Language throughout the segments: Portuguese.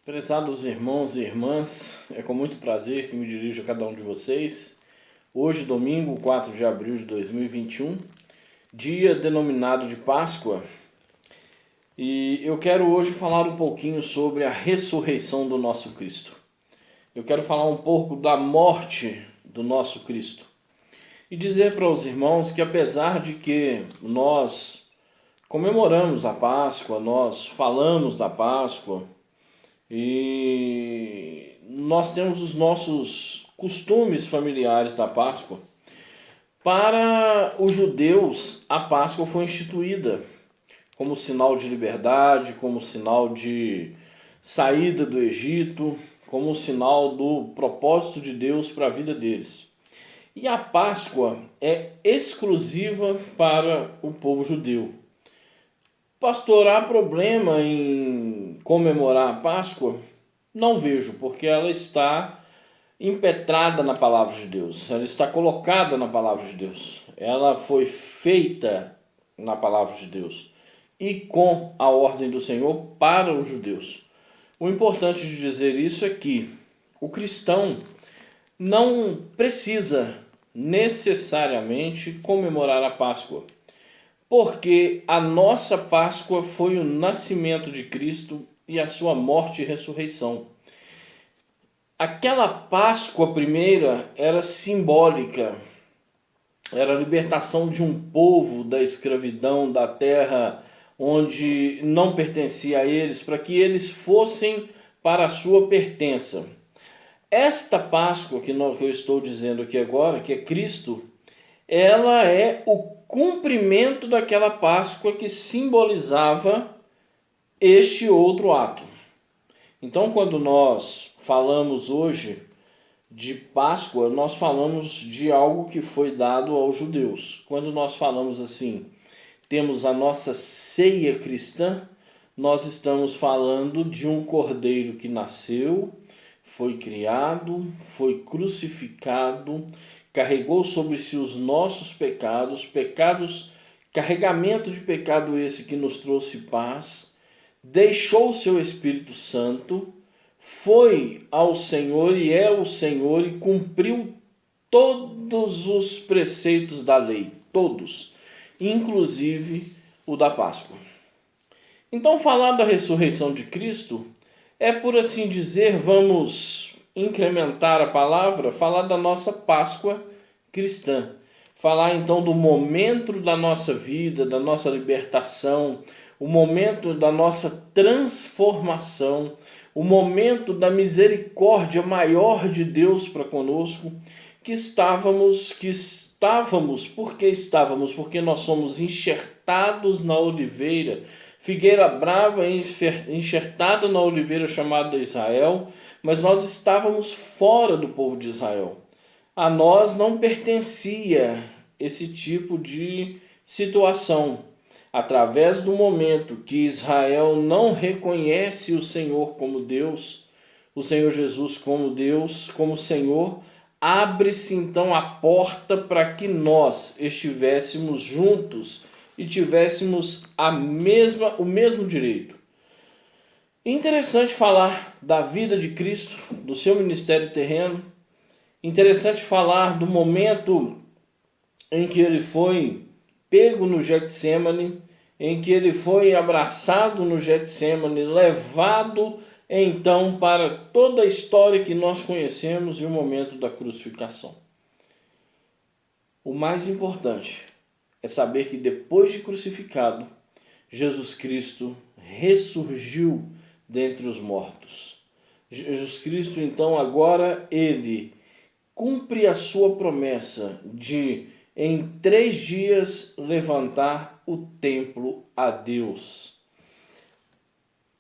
Prezados irmãos e irmãs, é com muito prazer que me dirijo a cada um de vocês. Hoje, domingo, 4 de abril de 2021, dia denominado de Páscoa, e eu quero hoje falar um pouquinho sobre a ressurreição do nosso Cristo. Eu quero falar um pouco da morte do nosso Cristo e dizer para os irmãos que apesar de que nós comemoramos a Páscoa, nós falamos da Páscoa, e nós temos os nossos costumes familiares da Páscoa. Para os judeus, a Páscoa foi instituída como sinal de liberdade, como sinal de saída do Egito, como sinal do propósito de Deus para a vida deles. E a Páscoa é exclusiva para o povo judeu. Pastor, há problema em comemorar a Páscoa? Não vejo, porque ela está impetrada na palavra de Deus, ela está colocada na palavra de Deus, ela foi feita na palavra de Deus e com a ordem do Senhor para os judeus. O importante de dizer isso é que o cristão não precisa necessariamente comemorar a Páscoa, porque a nossa Páscoa foi o nascimento de Cristo e a sua morte e ressurreição. Aquela Páscoa primeira era simbólica, era a libertação de um povo da escravidão, da terra onde não pertencia a eles, para que eles fossem para a sua pertença. Esta Páscoa que eu estou dizendo aqui agora, que é Cristo, ela é o cumprimento daquela Páscoa que simbolizava este outro ato. Então, quando nós falamos hoje de Páscoa, nós falamos de algo que foi dado aos judeus. Quando nós falamos assim, temos a nossa ceia cristã, nós estamos falando de um cordeiro que nasceu, foi criado, foi crucificado, carregou sobre si os nossos pecados, carregamento de pecado esse que nos trouxe paz, deixou o seu Espírito Santo, foi ao Senhor e é o Senhor e cumpriu todos os preceitos da lei, todos, inclusive o da Páscoa. Então, falar da ressurreição de Cristo é, por assim dizer, vamos incrementar a palavra, falar da nossa Páscoa cristã. Falar então do momento da nossa vida, da nossa libertação, o momento da nossa transformação, o momento da misericórdia maior de Deus para conosco, porque nós somos enxertados na oliveira, figueira brava enxertada na oliveira chamada Israel, mas nós estávamos fora do povo de Israel. A nós não pertencia esse tipo de situação. Através do momento que Israel não reconhece o Senhor como Deus, o Senhor Jesus como Deus, como Senhor, abre-se então a porta para que nós estivéssemos juntos e tivéssemos o mesmo direito. Interessante falar da vida de Cristo, do seu ministério terreno. Interessante falar do momento em que ele foi pego no Getsêmani, em que ele foi abraçado no Getsêmani, levado então para toda a história que nós conhecemos e o momento da crucificação. O mais importante é saber que depois de crucificado, Jesus Cristo ressurgiu dentre os mortos. Jesus Cristo, então, agora ele cumpre a sua promessa de, em 3 dias, levantar o templo a Deus.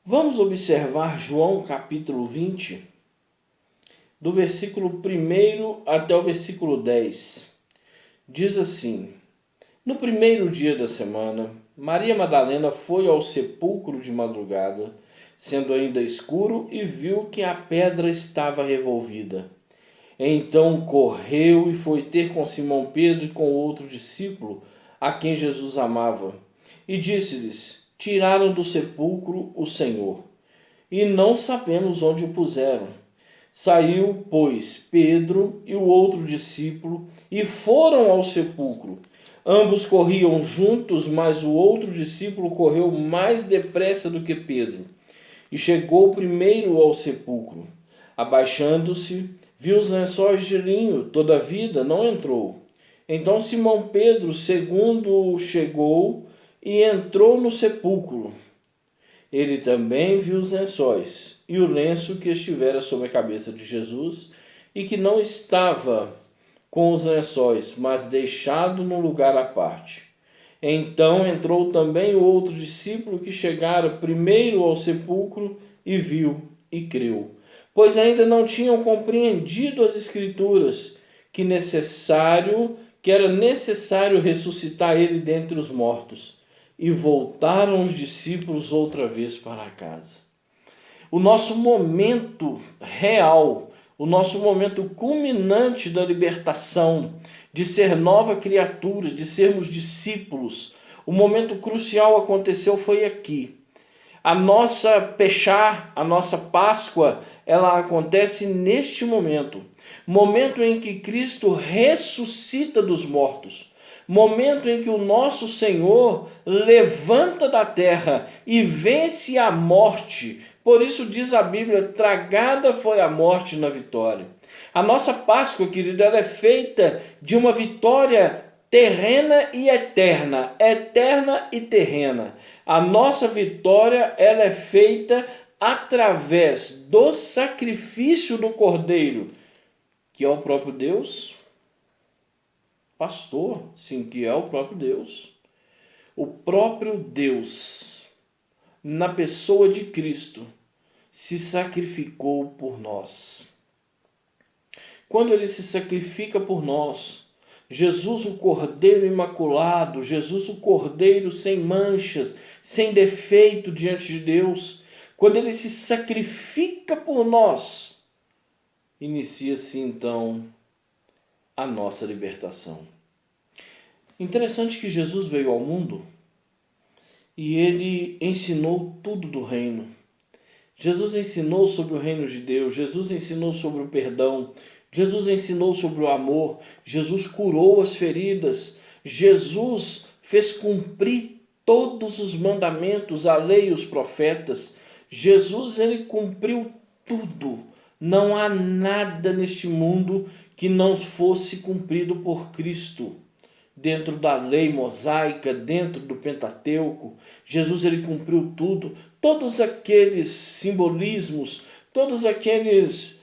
Vamos observar João capítulo 20, do versículo 1 até o versículo 10. Diz assim: No primeiro dia da semana, Maria Madalena foi ao sepulcro de madrugada, sendo ainda escuro, e viu que a pedra estava revolvida. Então correu e foi ter com Simão Pedro e com outro discípulo, a quem Jesus amava, e disse-lhes: Tiraram do sepulcro o Senhor, e não sabemos onde o puseram. Saiu, pois, Pedro e o outro discípulo e foram ao sepulcro. Ambos corriam juntos, mas o outro discípulo correu mais depressa do que Pedro e chegou primeiro ao sepulcro. Abaixando-se, viu os lençóis de linho, todavia não entrou. Então Simão Pedro, segundo, chegou e entrou no sepulcro. Ele também viu os lençóis e o lenço que estivera sobre a cabeça de Jesus e que não estava com os lençóis, mas deixado num lugar à parte. Então entrou também o outro discípulo que chegara primeiro ao sepulcro e viu e creu, pois ainda não tinham compreendido as Escrituras, que era necessário ressuscitar ele dentre os mortos. E voltaram os discípulos outra vez para casa. O nosso momento real, o nosso momento culminante da libertação, de ser nova criatura, de sermos discípulos, o momento crucial aconteceu foi aqui. A nossa Peshá, a nossa Páscoa, ela acontece neste momento. Momento em que Cristo ressuscita dos mortos. Momento em que o nosso Senhor levanta da terra e vence a morte. Por isso diz a Bíblia, tragada foi a morte na vitória. A nossa Páscoa, querida, ela é feita de uma vitória terrena e eterna, eterna e terrena. A nossa vitória, ela é feita através do sacrifício do Cordeiro, que é o próprio Deus, pastor, sim, que é o próprio Deus. O próprio Deus, na pessoa de Cristo, se sacrificou por nós. Quando ele se sacrifica por nós, Jesus o Cordeiro imaculado, Jesus o Cordeiro sem manchas, sem defeito diante de Deus, quando ele se sacrifica por nós, inicia-se então a nossa libertação. Interessante que Jesus veio ao mundo e ele ensinou tudo do reino. Jesus ensinou sobre o reino de Deus, Jesus ensinou sobre o perdão, Jesus ensinou sobre o amor, Jesus curou as feridas, Jesus fez cumprir todos os mandamentos, a lei e os profetas. Jesus, ele cumpriu tudo. Não há nada neste mundo que não fosse cumprido por Cristo. Dentro da lei mosaica, dentro do Pentateuco, Jesus ele cumpriu tudo. Todos aqueles simbolismos, todos aqueles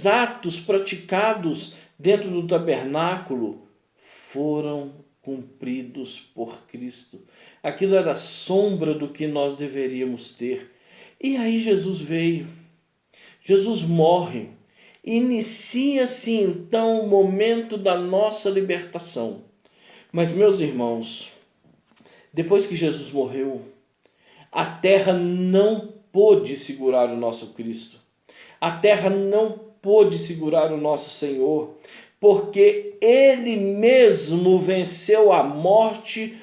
atos praticados dentro do tabernáculo foram cumpridos por Cristo. Aquilo era sombra do que nós deveríamos ter. E aí Jesus veio. Jesus morre. Inicia-se então o momento da nossa libertação. Mas, meus irmãos, depois que Jesus morreu, a terra não pôde segurar o nosso Cristo. A terra não pôde segurar o nosso Senhor, porque Ele mesmo venceu a morte,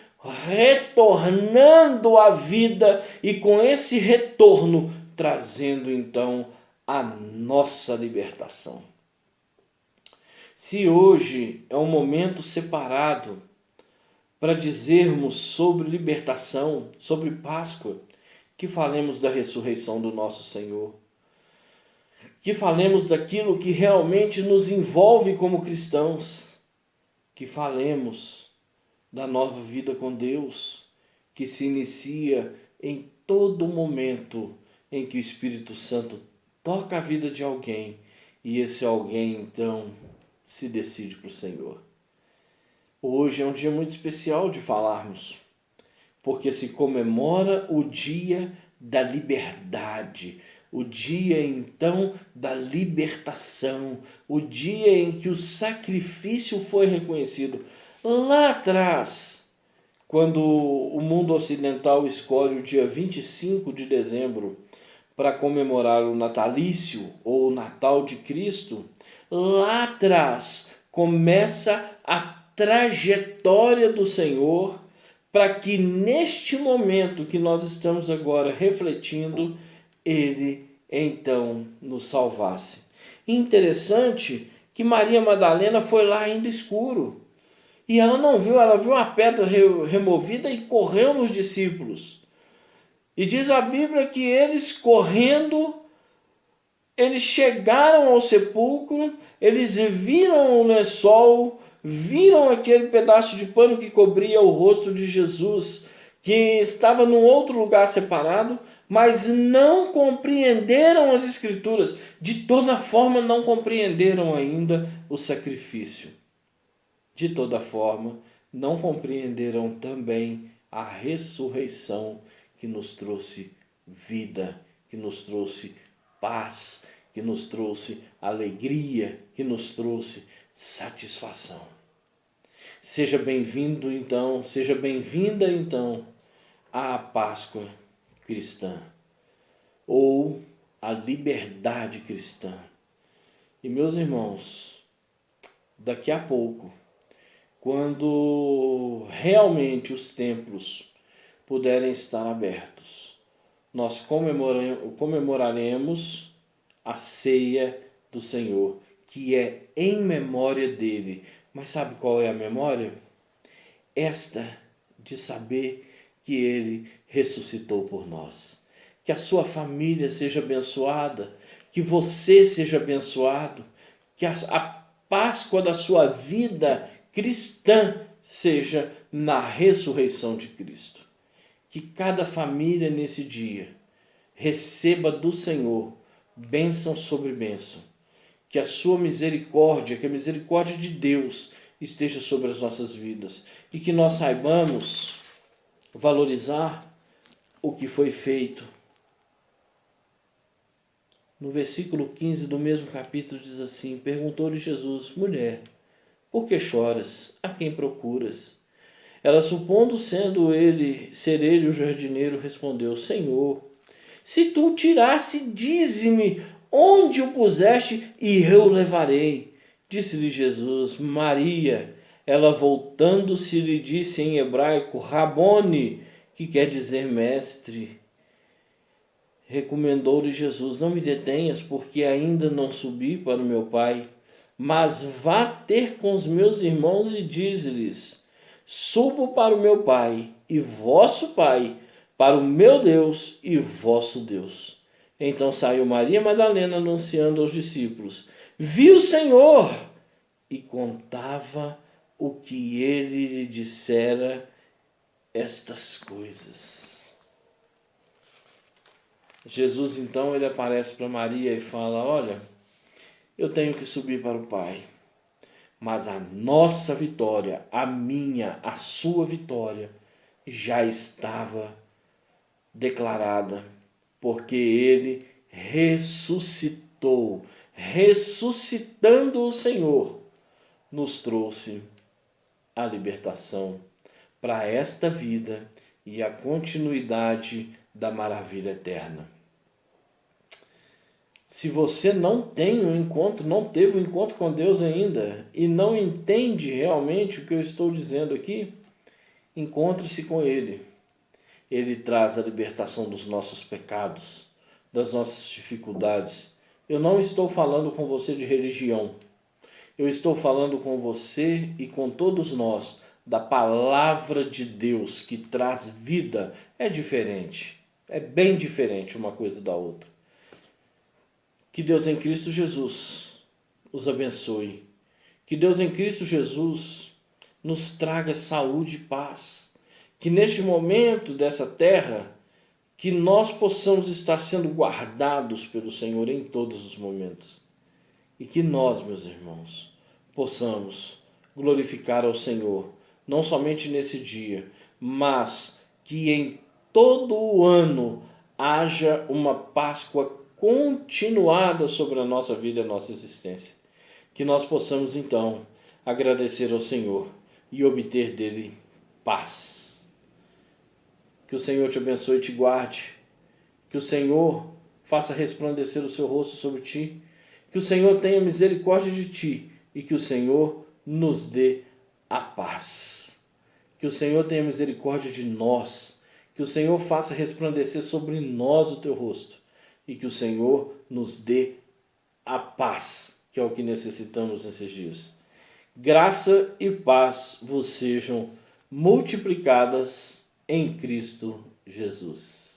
retornando à vida e com esse retorno trazendo então a nossa libertação. Se hoje é um momento separado para dizermos sobre libertação, sobre Páscoa, que falemos da ressurreição do nosso Senhor, que falemos daquilo que realmente nos envolve como cristãos, que falemos da nova vida com Deus, que se inicia em todo momento em que o Espírito Santo toca a vida de alguém e esse alguém então se decide para o Senhor. Hoje é um dia muito especial de falarmos, porque se comemora o dia da liberdade, o dia então da libertação, o dia em que o sacrifício foi reconhecido. Lá atrás, quando o mundo ocidental escolhe o dia 25 de dezembro para comemorar o natalício ou o Natal de Cristo, lá atrás começa a trajetória do Senhor para que neste momento que nós estamos agora refletindo, ele então nos salvasse. Interessante que Maria Madalena foi lá ainda escuro. E ela não viu, ela viu a pedra removida e correu nos discípulos. E diz a Bíblia que eles correndo, eles chegaram ao sepulcro, eles viram o lençol, viram aquele pedaço de pano que cobria o rosto de Jesus, que estava num outro lugar separado, mas não compreenderam as Escrituras. De toda forma, não compreenderam ainda o sacrifício. De toda forma, não compreenderam também a ressurreição que nos trouxe vida, que nos trouxe paz, que nos trouxe alegria, que nos trouxe satisfação. Seja bem-vindo então, seja bem-vinda então à Páscoa cristã, ou à liberdade cristã. E meus irmãos, daqui a pouco, quando realmente os templos puderem estar abertos, nós comemoraremos a ceia do Senhor, que é em memória dele. Mas sabe qual é a memória? Esta de saber que ele ressuscitou por nós. Que a sua família seja abençoada, que você seja abençoado, que a Páscoa da sua vida cristã seja na ressurreição de Cristo. Que cada família nesse dia receba do Senhor bênção sobre bênção. Que a sua misericórdia, que a misericórdia de Deus esteja sobre as nossas vidas. E que nós saibamos valorizar o que foi feito. No versículo 15 do mesmo capítulo diz assim: perguntou-lhe Jesus: mulher, por que choras? A quem procuras? Ela, supondo ser ele o jardineiro, respondeu: Senhor, se tu o tiraste, dize-me onde o puseste e eu o levarei. Disse-lhe Jesus: Maria. Ela, voltando-se, lhe disse em hebraico: Rabone, que quer dizer mestre. Recomendou-lhe Jesus: não me detenhas, porque ainda não subi para o meu Pai, mas vá ter com os meus irmãos e dize-lhes: subo para o meu Pai e vosso Pai, para o meu Deus e vosso Deus. Então saiu Maria Madalena anunciando aos discípulos: vi o Senhor, e contava o que ele lhe dissera estas coisas. Jesus então ele aparece para Maria e fala: olha, eu tenho que subir para o Pai, mas a nossa vitória, a minha, a sua vitória, já estava declarada, porque ele ressuscitou. Ressuscitando o Senhor, nos trouxe a libertação para esta vida e a continuidade da maravilha eterna. Se você não tem um encontro, não teve um encontro com Deus ainda e não entende realmente o que eu estou dizendo aqui, encontre-se com Ele. Ele traz a libertação dos nossos pecados, das nossas dificuldades. Eu não estou falando com você de religião. Eu estou falando com você e com todos nós da palavra de Deus que traz vida. É diferente. É bem diferente uma coisa da outra. Que Deus em Cristo Jesus os abençoe. Que Deus em Cristo Jesus nos traga saúde e paz. Que neste momento dessa terra, que nós possamos estar sendo guardados pelo Senhor em todos os momentos. E que nós, meus irmãos, possamos glorificar ao Senhor, não somente nesse dia, mas que em todo o ano haja uma Páscoa continuada sobre a nossa vida e a nossa existência. Que nós possamos, então, agradecer ao Senhor e obter dele paz. Que o Senhor te abençoe e te guarde. Que o Senhor faça resplandecer o seu rosto sobre ti. Que o Senhor tenha misericórdia de ti e que o Senhor nos dê a paz. Que Que o Senhor tenha misericórdia de nós. Que o Senhor faça resplandecer sobre nós o teu rosto. E que o Senhor nos dê a paz, que é o que necessitamos nesses dias. Graça e paz vos sejam multiplicadas em Cristo Jesus.